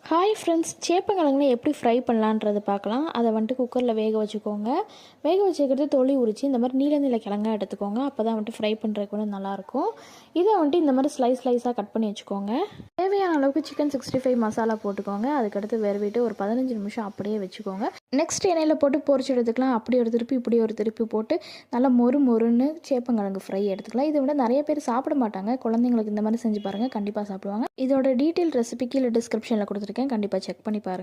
Hi friends, சேப்பங்கிழங்குல எப்படி fry பண்ணலான்றது பார்க்கலாம். அதை வந்துட்டு குக்கரில் வேக வச்சுக்கோங்க. வேக வச்சுக்கிறது தொளி உரித்து இந்த மாதிரி நீல நீல கிழங்கா எடுத்துக்கோங்க. அப்போ தான் வந்துட்டு ஃப்ரை பண்ணுறதுக்கு வந்து நல்லாயிருக்கும். இதை வந்துட்டு இந்த மாதிரி ஸ்லைஸாக கட் பண்ணி வச்சுக்கோங்க. தேவையான அளவுக்கு சிக்கன் 65 மசாலா போட்டுக்கோங்க. அதுக்கடுத்து விரவிட்டு ஒரு 15 நிமிஷம் அப்படியே வச்சுக்கோங்க. நெக்ஸ்ட் எண்ணெயில் போட்டு பொரிச்சு எடுத்துக்கலாம். அப்படி ஒரு திருப்பி இப்படி ஒரு திருப்பி போட்டு நல்லா மொறுன்னு சேப்பங்கிழங்கு ஃப்ரை எடுத்துக்கலாம். இதை விட நிறைய பேர் சாப்பிட மாட்டாங்க. குழந்தைங்களுக்கு இந்த மாதிரி செஞ்சு பாருங்கள், கண்டிப்பாக சாப்பிடுவாங்க. இதோட டீட்டெயில் ரெசிபி கீழே டிஸ்கிரிப்ஷனில் கொடுத்துருக்கேன். கண்டிப்பாக செக் பண்ணி பாருங்கள்.